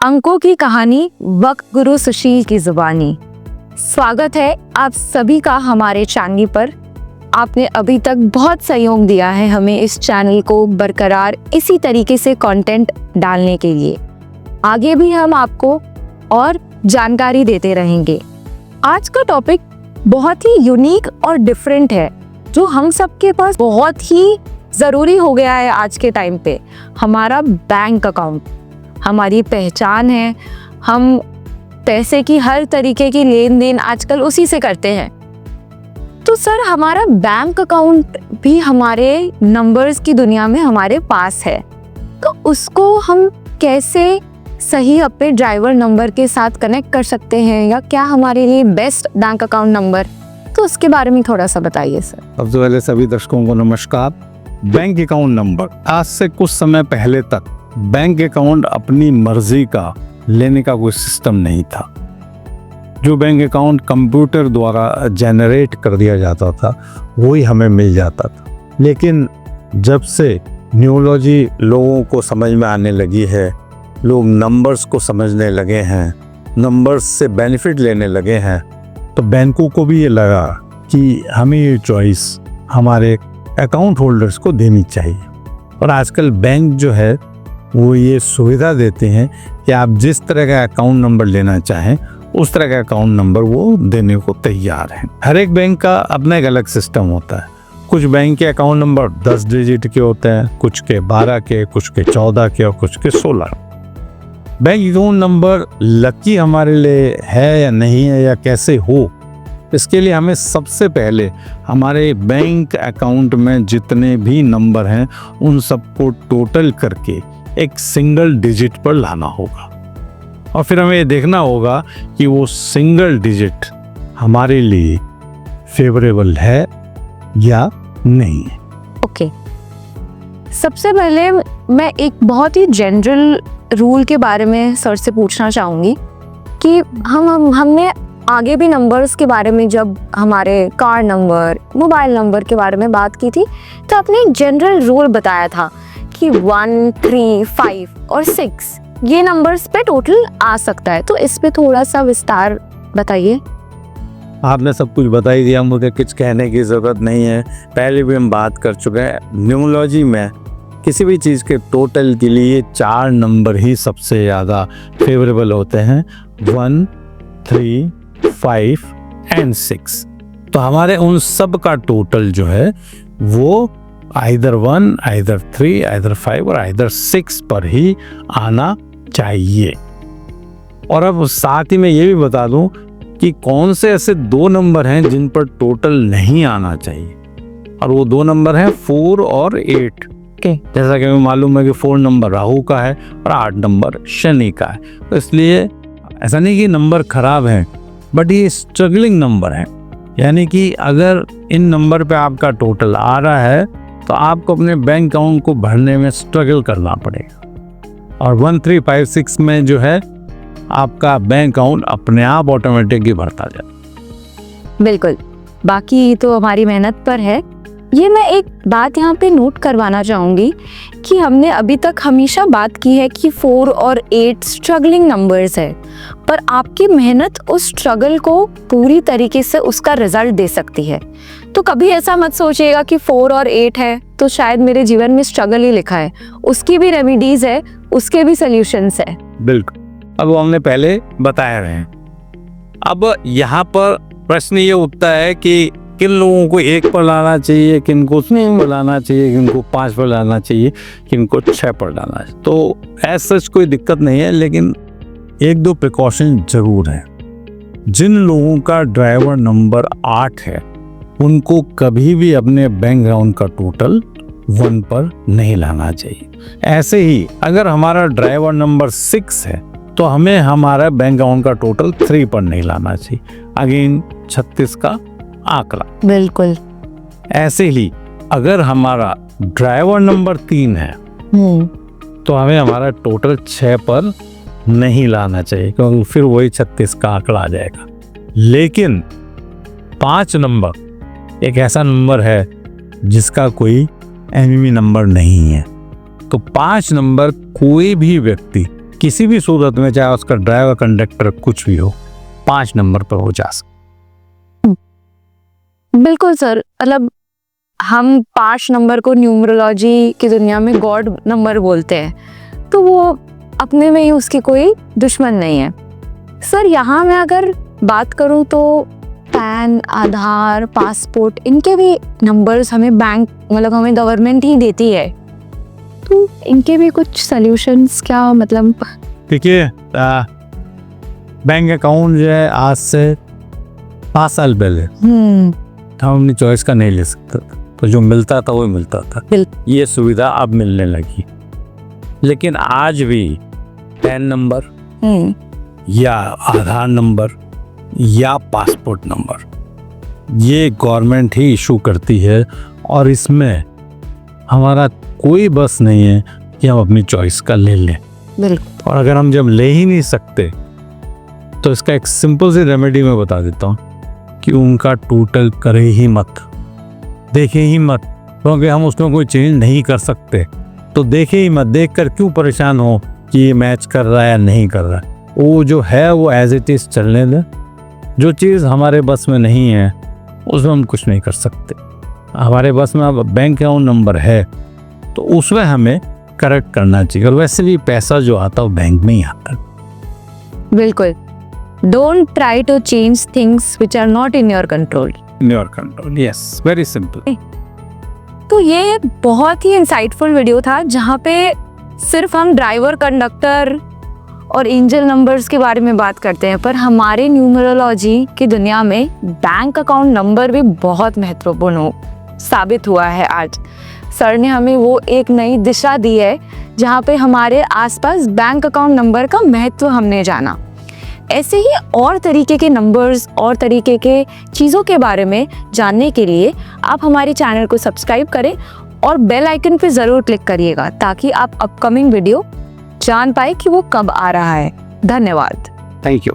अंकों की कहानी, वक्त गुरु सुशील की जुबानी। स्वागत है आप सभी का हमारे चैनल पर। आपने अभी तक बहुत सहयोग दिया है हमें इस चैनल को बरकरार इसी तरीके से कंटेंट डालने के लिए। आगे भी हम आपको और जानकारी देते रहेंगे। आज का टॉपिक बहुत ही यूनिक और डिफरेंट है, जो हम सबके पास बहुत ही ज़रूरी हो गया है आज के टाइम पे। हमारा बैंक अकाउंट हमारी पहचान है। हम पैसे की हर तरीके की लेन देन आजकल उसी से करते हैं। तो सर, हमारा बैंक अकाउंट भी हमारे नंबर्स की दुनिया में हमारे पास है, तो उसको हम कैसे सही अपने ड्राइवर नंबर के साथ कनेक्ट कर सकते हैं, या क्या हमारे लिए बेस्ट बैंक अकाउंट नंबर, तो उसके बारे में थोड़ा सा बताइए सर। सबसे पहले सभी दर्शकों को नमस्कार। बैंक अकाउंट नंबर, आज से कुछ समय पहले तक बैंक अकाउंट अपनी मर्जी का लेने का कोई सिस्टम नहीं था। जो बैंक अकाउंट कंप्यूटर द्वारा जनरेट कर दिया जाता था वही हमें मिल जाता था। लेकिन जब से न्यूरोलॉजी लोगों को समझ में आने लगी है, लोग नंबर्स को समझने लगे हैं, नंबर्स से बेनिफिट लेने लगे हैं, तो बैंकों को भी ये लगा कि हमें ये चॉइस हमारे अकाउंट होल्डर्स को देनी चाहिए। और आजकल बैंक जो है वो ये सुविधा देते हैं कि आप जिस तरह का अकाउंट नंबर लेना चाहें उस तरह का अकाउंट नंबर वो देने को तैयार हैं। हर एक बैंक का अपना एक अलग सिस्टम होता है। कुछ बैंक के अकाउंट नंबर 10 डिजिट के होते हैं, कुछ के 12 के, कुछ के 14 के और कुछ के 16। बैंक अकाउंट नंबर लकी हमारे लिए है या नहीं है, या कैसे हो, इसके लिए हमें सबसे पहले हमारे बैंक अकाउंट में जितने भी नंबर हैं उन सबको टोटल करके एक सिंगल डिजिट पर लाना होगा। और फिर हमें ये देखना होगा कि वो सिंगल डिजिट हमारे लिए फेवरेबल है या नहीं है। ओके, सबसे पहले मैं एक बहुत ही जनरल रूल के बारे में सर से पूछना चाहूँगी कि हमने आगे भी नंबर्स के बारे में, जब हमारे कार नंबर, मोबाइल नंबर के बारे में बात की थी, तो आपने एक जनरल रूल बताया था कि 1, 3, 5 और 6 ये नंबर्स पे टोटल आ सकता है। तो इस पे थोड़ा सा विस्तार बताइए। आपने सब कुछ बता ही दिया, मुझे कुछ कहने की ज़रूरत नहीं है। पहले भी हम बात कर चुके हैं। न्यूमरोलॉजी में किसी भी चीज़ के टोटल के लिए 4 नंबर ही सबसे ज़्यादा फेवरेबल होते हैं, 1, 3, 5 एंड 6। तो हमारे उन सब का टोटल जो है वो आइदर 1, आइदर 3, आइदर 5 और आइदर 6 पर ही आना चाहिए। और अब साथ ही मैं ये भी बता दूं कि कौन से ऐसे 2 नंबर हैं जिन पर टोटल नहीं आना चाहिए, और वो 2 नंबर हैं 4 और 8। जैसा कि हमें मालूम है कि 4 नंबर राहु का है और 8 नंबर शनि का है। तो इसलिए ऐसा नहीं कि नंबर खराब है, बट ये स्ट्रगलिंग नंबर है। यानी कि अगर इन नंबर पे आपका टोटल आ रहा है तो आपको अपने बैंक अकाउंट को भरने में स्ट्रगल करना पड़ेगा। और 1, 3, 5, 6 में जो है आपका बैंक अकाउंट अपने आप ऑटोमेटिक ही भरता जाए। बिल्कुल, बाकी तो हमारी मेहनत पर है। ये मैं एक बात यहाँ पे नोट करवाना चाहूँगी कि हमने अभी तक हमेशा बात की है कि 4 और 8 स्ट्रगलिंग नंबर्स है, पर आपकी मेहनत उस स्ट्रगल को पूरी तरीके से उसका रिजल्ट दे सकती है। तो कभी ऐसा मत सोचिएगा कि 4 और 8 है तो शायद मेरे जीवन में स्ट्रगल ही लिखा है। उसकी भी रेमेडीज है, उसके भी सॉल्यूशंस है। बिल्कुल, अब हमने पहले बताया रहे हैं। अब यहाँ पर प्रश्न ये उठता है कि किन लोगों को 1 पर लाना चाहिए, किन को 3 पर लाना चाहिए, किन को 5 पर लाना चाहिए, किन को 6 पर लाना चाहिए। तो ऐसा कोई दिक्कत नहीं है, लेकिन 1-2 प्रिकॉशन जरूर है। जिन लोगों का ड्राइवर नंबर 8 है उनको कभी भी अपने बैंक अकाउंट का टोटल 1 पर नहीं लाना चाहिए। ऐसे ही अगर हमारा ड्राइवर नंबर 6 है तो हमें हमारा बैंक अकाउंट का टोटल 3 पर नहीं लाना चाहिए। अगेन 36 का आंकड़ा। बिल्कुल। ऐसे ही अगर हमारा ड्राइवर नंबर 3 है तो हमें हमारा टोटल 6 पर नहीं लाना चाहिए, क्योंकि फिर वही 36 का आंकड़ा आ जाएगा। लेकिन 5 नंबर एक ऐसा नंबर है जिसका कोई एमईएमई नंबर नहीं है। तो 5 नंबर कोई भी व्यक्ति किसी भी सूरत में, चाहे उसका ड्राइवर कंडक्टर कुछ भी हो, 5 नंबर पर हो जा सकता। बिल्कुल सर, मतलब हम 5 नंबर को न्यूमरोलॉजी की दुनिया में गॉड नंबर बोलते हैं, तो वो अपने में ही उसकी कोई दुश्मन नहीं है। सर यहाँ मैं अगर बात करूँ तो पैन, आधार, पासपोर्ट, इनके भी नंबर्स हमें बैंक, मतलब हमें गवर्नमेंट ही देती है, तो इनके भी कुछ सॉल्यूशंस क्या, मतलब? देखिए, बैंक अकाउंट जो है आज से 5 साल पहले हम अपनी चॉइस का नहीं ले सकते, तो जो मिलता था वो मिलता था। ये सुविधा अब मिलने लगी, लेकिन आज भी पैन नंबर या आधार नंबर या पासपोर्ट नंबर ये गवर्नमेंट ही इशू करती है, और इसमें हमारा कोई बस नहीं है कि हम अपनी चॉइस का ले लें। बिल्कुल। और अगर हम जब ले ही नहीं सकते तो इसका एक सिंपल सी रेमेडी मैं बता देता हूँ कि उनका टोटल करे ही मत, देखे ही मत, क्योंकि हम उसमें कोई चेंज नहीं कर सकते। तो देखे ही मत, देख कर क्यों परेशान हो कि ये मैच कर रहा है या नहीं कर रहा है। वो जो है वो एज इट इज चलने दें। जो चीज़ हमारे बस में नहीं है उसमें हम कुछ नहीं कर सकते। हमारे बस में अब बैंक अकाउंट नंबर है तो उसमें हमें करेक्ट करना चाहिए, और वैसे भी पैसा जो आता है वो बैंक में ही आता है। बिल्कुल। Don't try to change things which are not in your control. In your control, yes, very simple. तो ये एक बहुत ही इंसाइटफुल वीडियो था जहाँ पे सिर्फ हम ड्राइवर, कंडक्टर और एंजल नंबर्स के बारे में बात करते हैं, पर हमारे न्यूमरोलॉजी की दुनिया में बैंक अकाउंट नंबर भी बहुत महत्वपूर्ण साबित हुआ है। आज सर ने हमें वो एक नई दिशा दी है जहाँ पे हमारे आसपास बैंक अकाउंट नंबर का महत्व हमने जाना। ऐसे ही और तरीके के नंबर्स और तरीके के चीज़ों के बारे में जानने के लिए आप हमारे चैनल को सब्सक्राइब करें और बेल आइकन पे ज़रूर क्लिक करिएगा, ताकि आप अपकमिंग वीडियो जान पाए कि वो कब आ रहा है। धन्यवाद। Thank you.